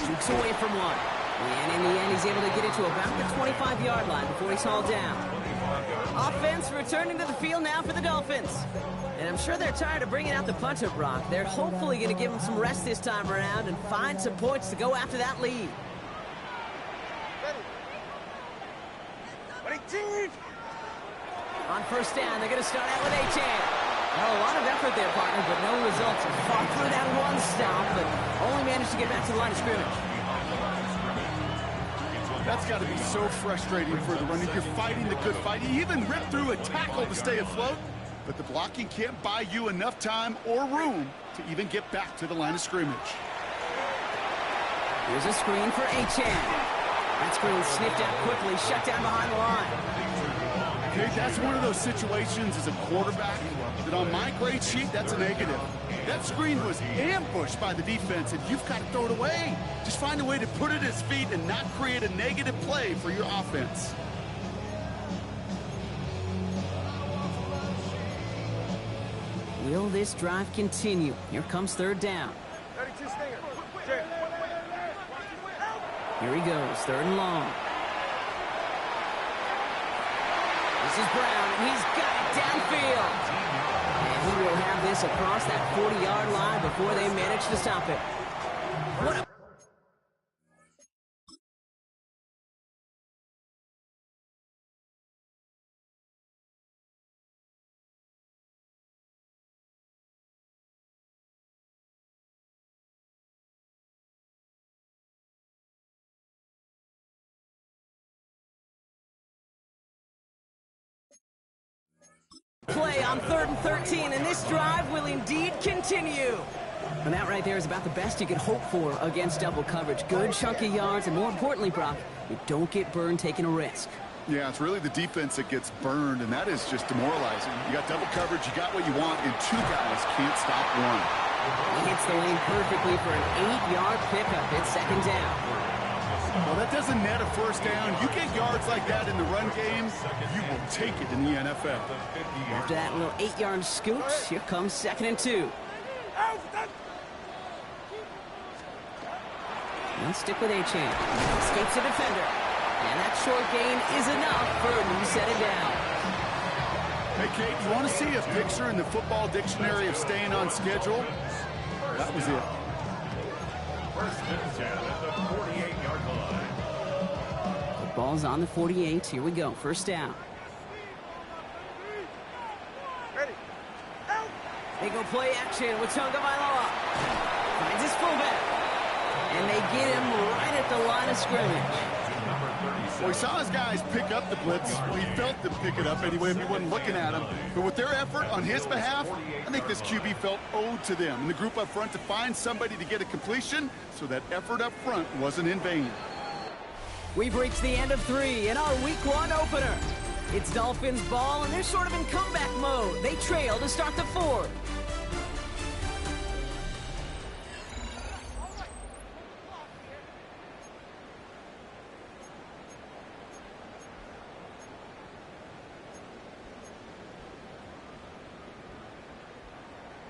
Jukes away from one. And in the end, he's able to get it to about the 25-yard line before he's hauled down. Offense returning to the field now for the Dolphins. And I'm sure they're tired of bringing out the punter, Brock. They're hopefully going to give him some rest this time around and find some points to go after that lead. On first down, they're going to start out with Achan. Well, a lot of effort there, partner, but no results. Fought through that one stop, but only managed to get back to the line of scrimmage. That's got to be so frustrating for the runner. You're fighting the good fight. You even ripped through a tackle to stay afloat, but the blocking can't buy you enough time or room to even get back to the line of scrimmage. Here's a screen for Achan. That screen sniffed out quickly, shut down behind the line. Okay, that's one of those situations as a quarterback that on my grade sheet, that's a negative. That screen was ambushed by the defense, and you've got to throw it away. Just find a way to put it at his feet and not create a negative play for your offense. Will this drive continue? Here comes third down. 32 Stinger. Here he goes, third and long. This is Brown, and he's got it downfield. And he will have this across that 40-yard line before they manage to stop it. What a Play on 3rd and 13, and this drive will indeed continue. And that right there is about the best you could hope for against double coverage. Good chunky yards, and more importantly, Brock, you don't get burned taking a risk. Yeah, it's really the defense that gets burned, and that is just demoralizing. You got double coverage, you got what you want, and two guys can't stop one. He hits the lane perfectly for an 8-yard pickup. It's 2nd down. Well, that doesn't net a first down. You get yards like that in the run game, you will take it in the NFL. After that little 8-yard scoot, here comes 2nd and 2. He'll stick with A-Chain. Escapes the defender. And that short gain is enough for a new set of downs. Hey, Kate, you want to see a picture in the football dictionary of staying on schedule? That was it. First and 10 at the 48-yard line. The ball's on the 48. Here we go. 1st down. Ready. Out. They go play action with Tagovailoa. Finds his fullback. And they get him right at the line of scrimmage. Well, he saw his guys pick up the blitz. Well, he felt them pick it up anyway if he wasn't looking at him. But with their effort on his behalf, I think this QB felt owed to them and the group up front to find somebody to get a completion, so that effort up front wasn't in vain. We've reached the end of 3 in our Week 1 opener. It's Dolphins ball, and they're sort of in comeback mode. They trail to start the 4th.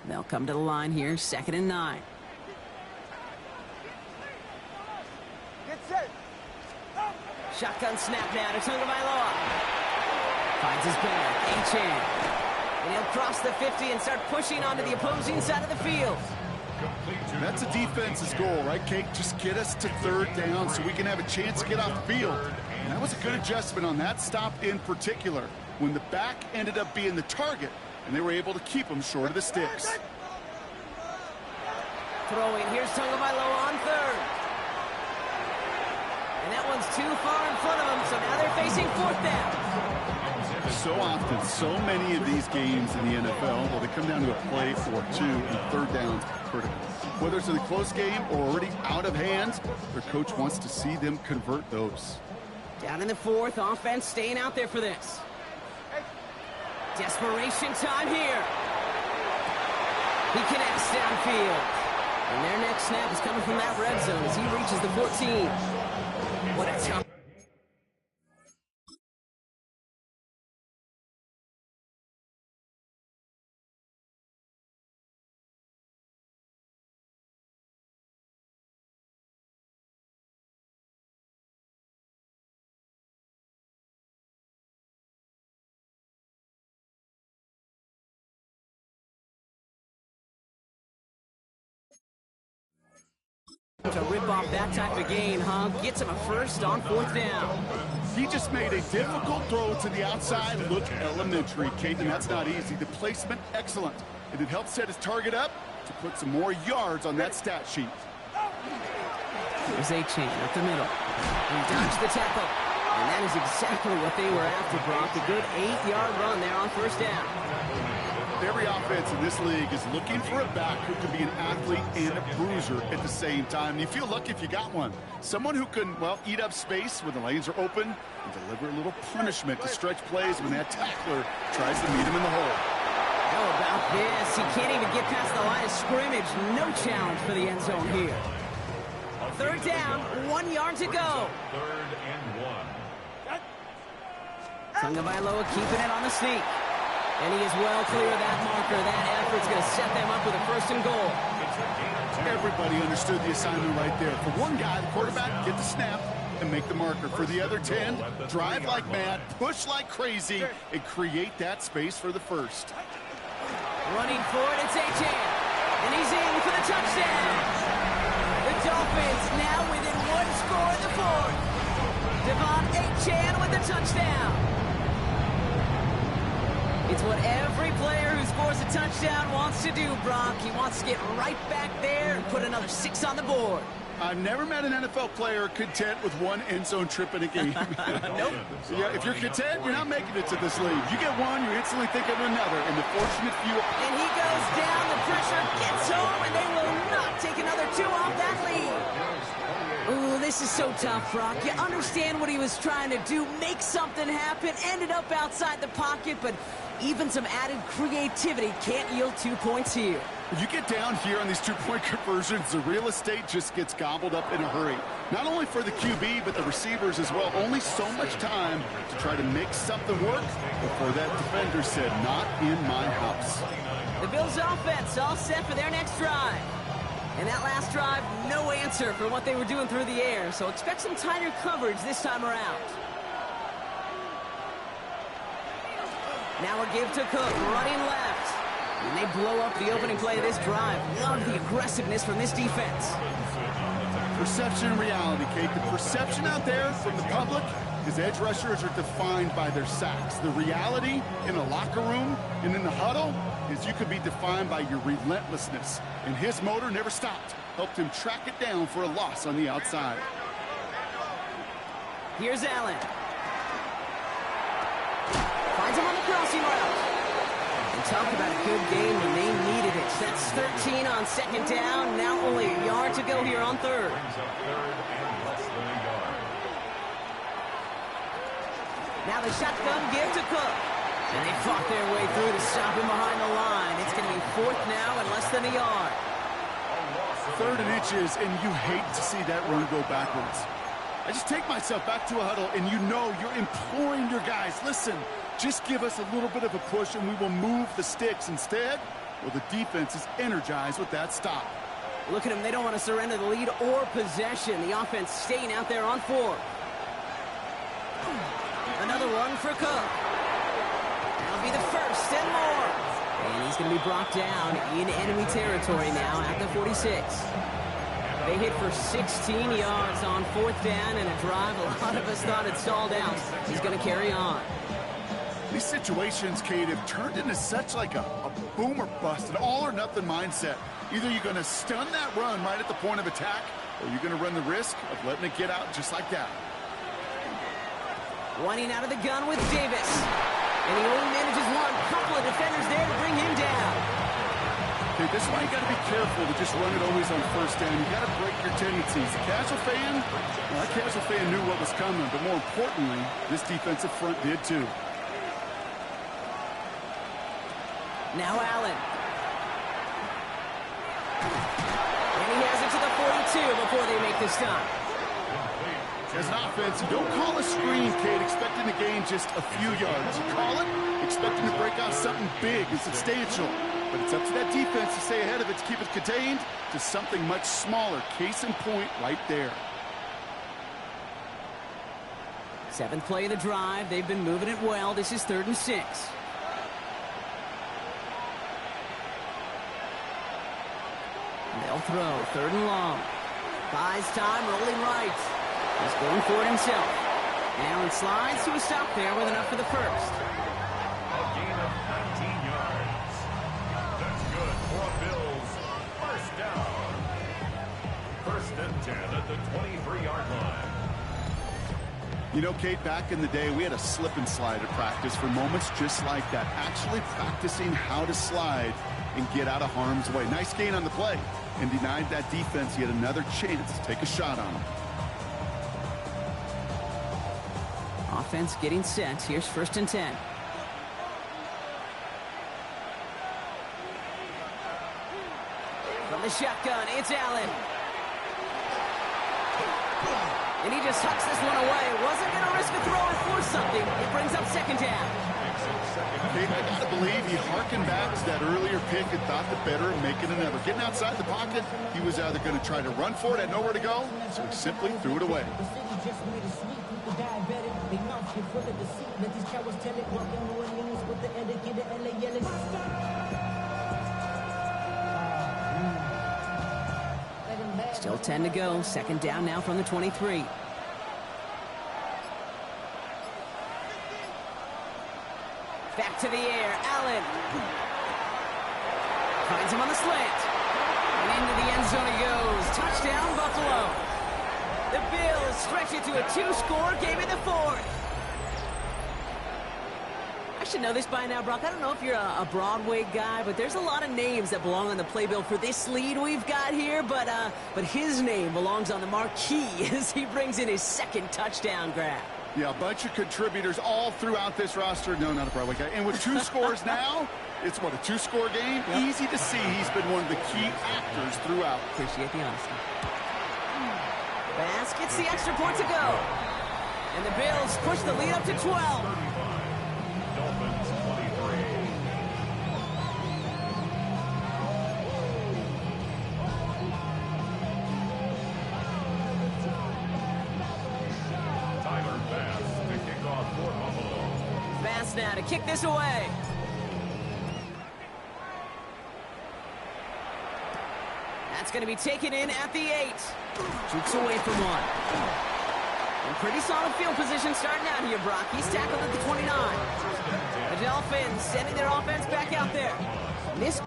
They'll come to the line here, 2nd and 9. Get set. Shotgun snap now to Tagovailoa. Finds his back, A-Chain. And he'll cross the 50 and start pushing onto the opposing side of the field. That's a defense's goal, right, Kate? Just get us to 3rd down so we can have a chance to get off the field. And that was a good adjustment on that stop in particular, when the back ended up being the target, and they were able to keep him short of the sticks. Throwing, here's Tagovailoa on 3rd. And that one's too far in front of them, so now they're facing 4th down. So often, so many of these games in the NFL, well, they come down to a play or two, and 3rd down's critical. Whether it's in a close game or already out of hand, their coach wants to see them convert those. Down in the 4th, offense staying out there for this. Desperation time here. He connects downfield. And their next snap is coming from that red zone as he reaches the 14. What a tough. To rip off that type of gain, huh? Gets him a first on 4th down. He just made a difficult throw to the outside look elementary, Kate, and that's not easy. The placement, excellent. And it helped set his target up to put some more yards on that stat sheet. Here's A-Chain up the middle. He dodged the tackle. And that is exactly what they were after, Brock. A good 8-yard run there on 1st down. Every offense in this league is looking for a back who can be an athlete and a bruiser at the same time. You feel lucky if you got one. Someone who can, well, eat up space when the lanes are open and deliver a little punishment to stretch plays when that tackler tries to meet him in the hole. How about this? He can't even get past the line of scrimmage. No challenge for the end zone here. 3rd down, 1 yard to go. 3rd and 1. Tagovailoa keeping it on the sneak. And he is well clear of that marker. That effort's going to set them up with a 1st and goal. Everybody understood the assignment right there. For one guy, the quarterback, get the snap and make the marker. For the other 10, drive like mad, push like crazy, and create that space for the 1st. Running for it, it's A-Chain. And he's in for the touchdown. The Dolphins now within 1 score in the 4th. Devon A-Chain with the touchdown. It's what every player who scores a touchdown wants to do, Brock. He wants to get right back there and put another 6 on the board. I've never met an NFL player content with one end zone trip in a game. Nope. Yeah, if you're content, you're not making it to this league. You get one, you're instantly thinking of another. And the fortunate few. And he goes down. The pressure gets home, and they will not take another 2 off that lead. Ooh, this is so tough, Brock. You understand what he was trying to do, make something happen, ended up outside the pocket, but even some added creativity can't yield 2 points here. If you get down here on these two-point conversions, the real estate just gets gobbled up in a hurry. Not only for the QB, but the receivers as well. Only so much time to try to make something work before that defender said, not in my house. The Bills offense all set for their next drive. And that last drive, no answer for what they were doing through the air, so expect some tighter coverage this time around. Now a give to Cook, running left. And they blow up the opening play of this drive. Love the aggressiveness from this defense. Perception and reality, Kate. The perception out there from the public is edge rushers are defined by their sacks. The reality in the locker room and in the huddle is you could be defined by your relentlessness. And his motor never stopped. Helped him track it down for a loss on the outside. Here's Allen. Finds him on the crossing route. And talk about a good game when they needed it. That's 13 on second down. Now only a yard to go here on third. Now the shotgun give to Cook. And they fought their way through to stop him behind the line. It's going to be fourth now and less than a yard. 3rd and inches, and you hate to see that run go backwards. I just take myself back to a huddle, and you know you're imploring your guys, listen, just give us a little bit of a push, and we will move the sticks. Instead, well, the defense is energized with that stop. Look at them. They don't want to surrender the lead or possession. The offense staying out there on 4. Another one for Cook. That'll be the first and more. And he's going to be brought down in enemy territory now at the 46. They hit for 16 yards on 4th down and a drive a lot of us thought had stalled out. He's going to carry on. These situations, Kate, have turned into such like a boom or bust, an all-or-nothing mindset. Either you're going to stun that run right at the point of attack, or you're going to run the risk of letting it get out just like that. Running out of the gun with Davis. And he only manages one. Couple of defenders there to bring him down. Okay, this is why you got to be careful to just run it always on 1st down. You got to break your tendencies. The casual fan, well, that casual fan knew what was coming, but more importantly, this defensive front did too. Now Allen. And he has it to the 42 before they make the stop. As an offense, you don't call a screen, Kate, expecting to gain just a few yards. You call it expecting to break out something big and substantial. But it's up to that defense to stay ahead of it, to keep it contained to something much smaller. Case in point right there. 7th play of the drive. They've been moving it well. This is 3rd and 6. They'll throw. 3rd and long. Buys time, rolling right. He's going for it himself. And Allen slides to a stop there with enough for the first. A gain of 19 yards. That's good for Bills. First down. 1st and 10 at the 23-yard line. You know, Kate, back in the day, we had a slip and slide at practice for moments just like that. Actually practicing how to slide and get out of harm's way. Nice gain on the play. And denied that defense yet another chance to take a shot on him. Offense getting set. Here's 1st and 10. From the shotgun, it's Allen. And he just hucks this one away. Wasn't going to risk a throw or force something. It brings up 2nd down. Kate, I got to believe he harkened back to that earlier pick and thought the better of making another. Getting outside the pocket, he was either going to try to run for it, had nowhere to go, so he simply threw it away. Still 10 to go. 2nd down now from the 23. Back to the air. Allen finds him on the slant. And into the end zone he goes. Touchdown, Buffalo. The Bills stretch it to a 2-score game in the fourth. I should know this by now, Brock. I don't know if you're a Broadway guy, but there's a lot of names that belong on the playbill for this lead we've got here. But his name belongs on the marquee as he brings in his second touchdown grab. Yeah, a bunch of contributors all throughout this roster. No, not a Broadway guy. And with 2 scores now, it's what, a 2-score game? Yep. Easy to see he's been one of the key actors throughout. Appreciate the honesty. Bass gets the extra point to go. And the Bills push the lead up to 12. Dolphins 23. Tyler Bass to kick off for Buffalo. Bass now to kick this away. That's going to be taken in at the 8. Jukes away from one. In pretty solid field position starting out here, Brock. He's tackled at the 29. The Dolphins sending their offense back out there. This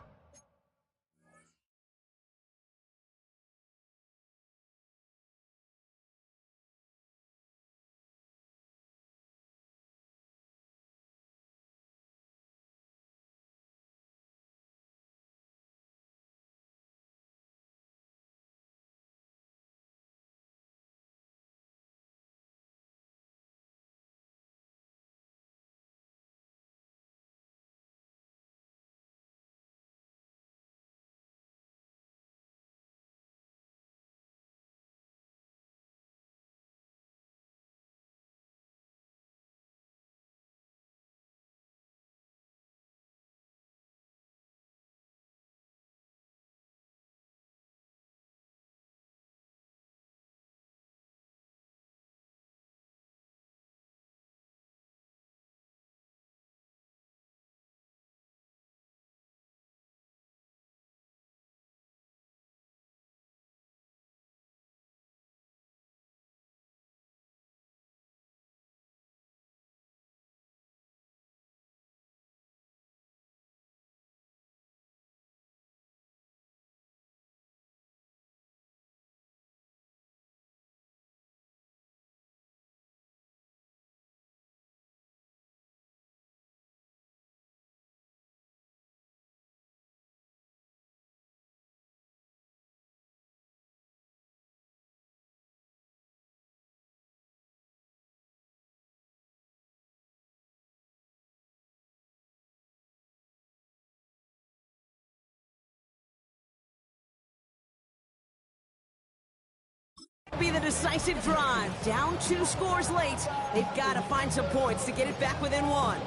be the decisive drive. Down 2 scores late. They've got to find some points to get it back within 1.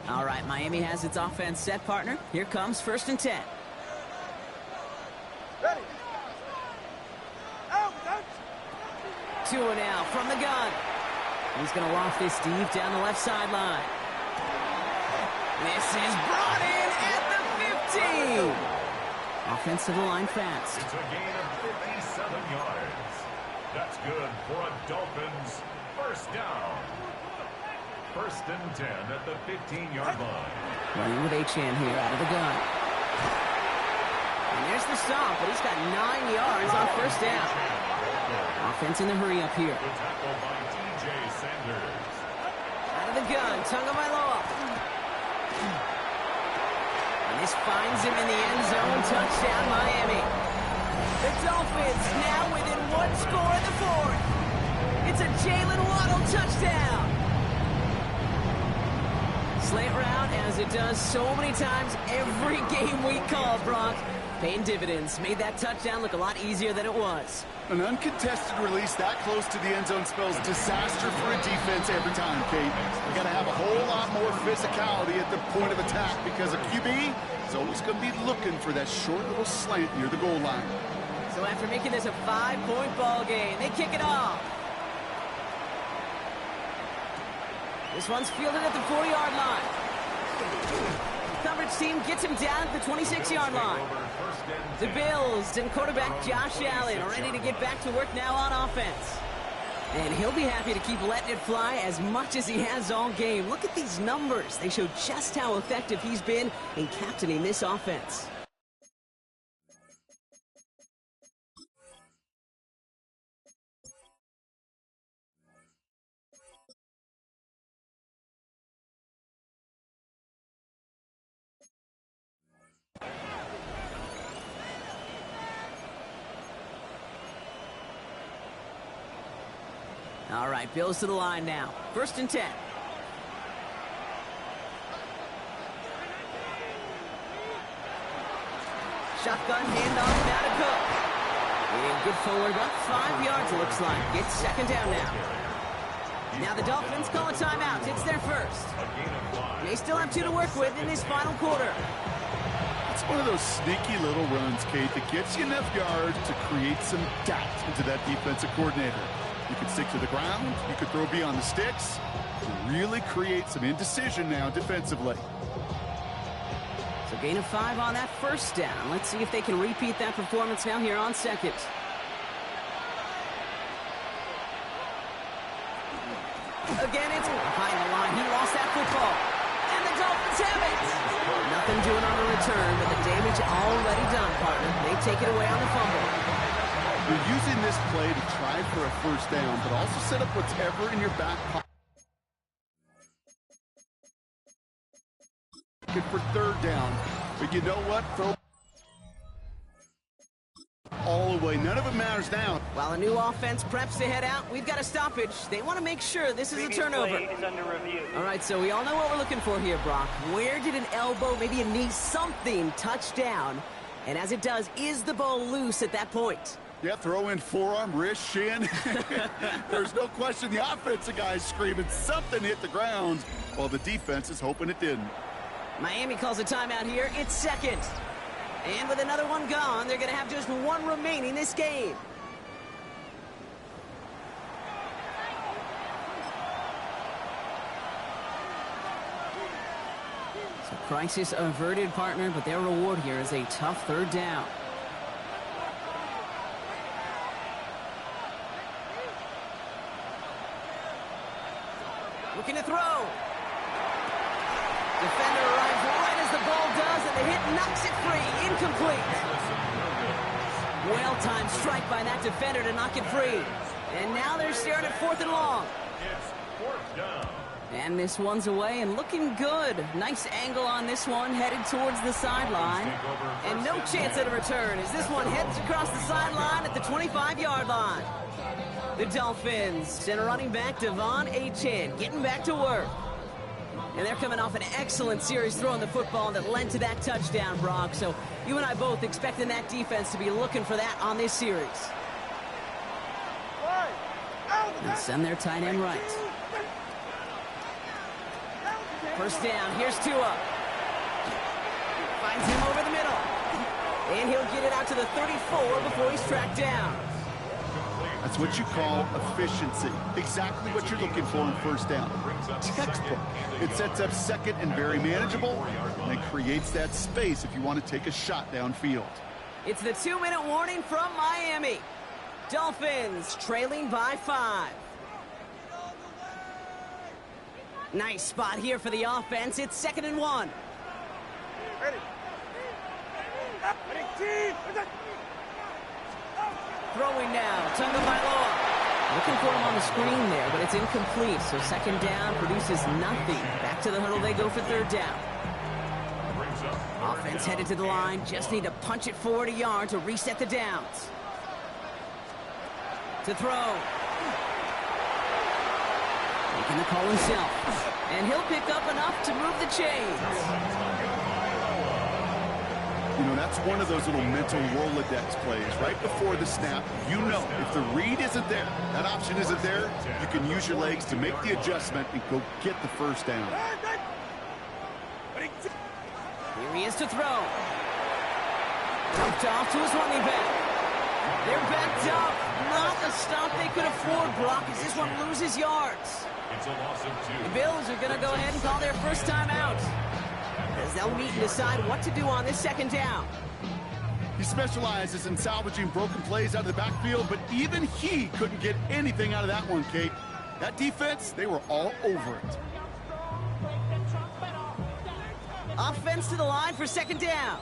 All right, Miami has its offense set, partner. Here comes 1st and 10. Ready. Out. 2 and out from the gun. He's going to loft this deep down the left sideline. This is brought in at the 15. Offensive line fast. It's a gain of 57 yards. That's good for a Dolphins first down. 1st and 10 at the 15-yard line. Running with H.N. here out of the gun. And there's the stop, but he's got 9 yards on 1st down. Offense in the hurry up here. The tackle by T.J. Sanders. Out of the gun, Tagovailoa. And this finds him in the end zone. Touchdown, Miami. The Dolphins now within 1 score in the 4th. It's a Jalen Waddle touchdown. Slant route, as it does so many times every game we call, Brock. Paying dividends. Made that touchdown look a lot easier than it was. An uncontested release that close to the end zone spells disaster for a defense every time, Kate. You got to have a whole lot more physicality at the point of attack because a QB is always going to be looking for that short little slant near the goal line. So after making this a 5-point ball game, they kick it off. This one's fielded at the 40-yard line. Coverage team gets him down at the 26-yard line. The Bills and quarterback Josh Allen are ready to get back to work now on offense. And he'll be happy to keep letting it fly as much as he has all game. Look at these numbers. They show just how effective he's been in captaining this offense. All right, Bills to the line now. 1st and 10. Shotgun handoff now to Cook. And good forward, about 5 yards it looks like. It's 2nd down now. Now the Dolphins call a timeout. It's their first. They still have 2 to work with in this final quarter. It's one of those sneaky little runs, Kate, that gets you enough yards to create some doubt into that defensive coordinator. You could stick to the ground. You could throw beyond the sticks. To really create some indecision now defensively. So gain of 5 on that 1st down. Let's see if they can repeat that performance now here on 2nd. Again, it's behind the line. He lost that football. And the Dolphins have it. Nothing doing on the return, but the damage already done, partner. They take it away on the fumble. You're using this play to try for a 1st down, but also set up whatever in your back pocket for 3rd down. But you know what? Throw all the way. None of it matters now. While a new offense preps to head out, we've got a stoppage. They want to make sure this is a turnover. Play is under review. All right, so we all know what we're looking for here, Brock. Where did an elbow, maybe a knee, something touch down? And as it does, is the ball loose at that point? Yeah, throw in forearm, wrist, shin. There's no question the offensive guy's screaming something hit the ground while the defense is hoping it didn't. Miami calls a timeout here. It's 2nd. And with another one gone, they're going to have just 1 remaining this game. So crisis averted, partner, but their reward here is a tough 3rd down. Looking to throw. Defender arrives right as the ball does, and the hit knocks it free. Incomplete. Well-timed strike by that defender to knock it free. And now they're staring at 4th and long. It's 4th down. And this one's away and looking good. Nice angle on this one, headed towards the sideline. And no chance at a return as this one heads across the sideline at the 25-yard line. The Dolphins send a running back, Devon Achane, getting back to work. And they're coming off an excellent series throwing the football that led to that touchdown, Brock. So you and I both expecting that defense to be looking for that on this series. And send their tight end right. 1st down, here's Tua. Finds him over the middle. And he'll get it out to the 34 before he's tracked down. That's what you call efficiency. Exactly what you're looking for in 1st down. Textbook. It sets up 2nd and very manageable, and it creates that space if you want to take a shot downfield. It's the 2-minute warning from Miami. Dolphins trailing by 5. Nice spot here for the offense. It's 2nd and 1. Ready. Throwing now, Tagovailoa. Looking for him on the screen there, but it's incomplete. So 2nd down produces nothing. Back to the huddle they go for 3rd down. Offense headed to the line. Just need to punch it forward a yard to reset the downs. To throw. Making the call himself. And he'll pick up enough to move the chains. You know, that's one of those little mental Rolodex plays. Right before the snap, you know if the read isn't there, that option isn't there, you can use your legs to make the adjustment and go get the 1st down. Here he is to throw. Dumped off to his running back. They're backed up. Not the stop they could afford, Brock, as this one loses yards. It's a loss of 2. The Bills are going to go ahead and call their 1st time out, as they'll meet and decide what to do on this 2nd down. He specializes in salvaging broken plays out of the backfield, but even he couldn't get anything out of that one, Kate. That defense, they were all over it. Offense to the line for 2nd down.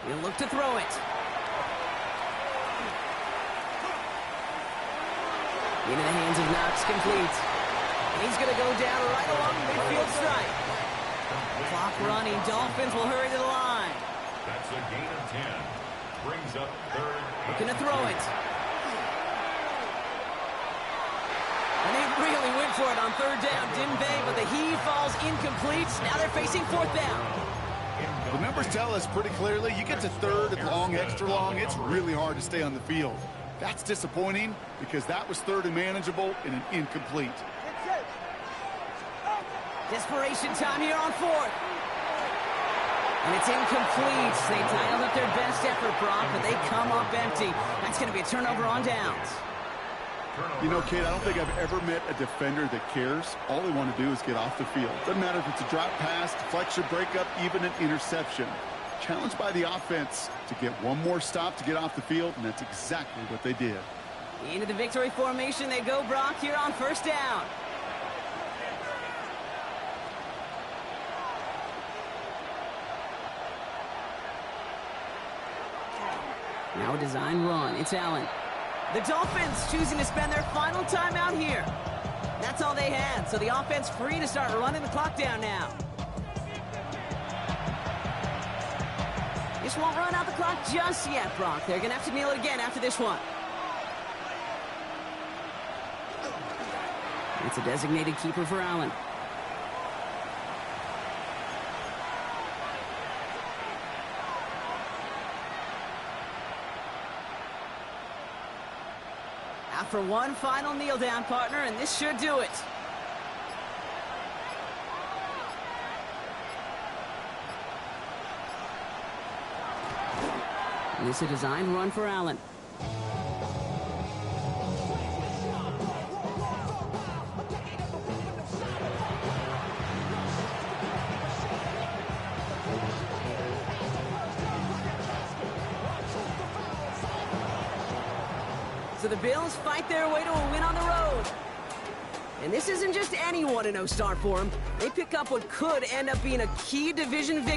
He'll look to throw it. Into the hands of Knox, complete. And he's going to go down right along the midfield stripe. Clock running. Dolphins will hurry to the line. That's a gain of 10. brings up third. Looking to throw it. And they really went for it on third down, didn't they? But the heave falls incomplete. Now they're facing fourth down. The numbers tell us pretty clearly, you get to third and long, extra long, it's really hard to stay on the field. That's disappointing because that was third and manageable and an incomplete. Desperation time here on fourth. And it's incomplete. They dialed up their best effort, Brock, but they come up empty. That's going to be a turnover on downs. You know, Kate, I don't think I've ever met a defender that cares. All they want to do is get off the field. Doesn't matter if it's a drop pass, deflection, breakup, even an interception. Challenged by the offense to get one more stop to get off the field, and that's exactly what they did. Into the victory formation they go, Brock, here on first down. Now a design run. It's Allen. The Dolphins choosing to spend their final time out here. That's all they had, so the offense free to start running the clock down now. This won't run out the clock just yet, Brock. They're going to have to kneel it again after this one. It's a designated keeper for Allen. For one final kneel down, partner, and this should do it. And this is a designed run for Allen. So the Bills fight their way to a win on the road. And this isn't just any 1-0 start for them. They pick up what could end up being a key division victory.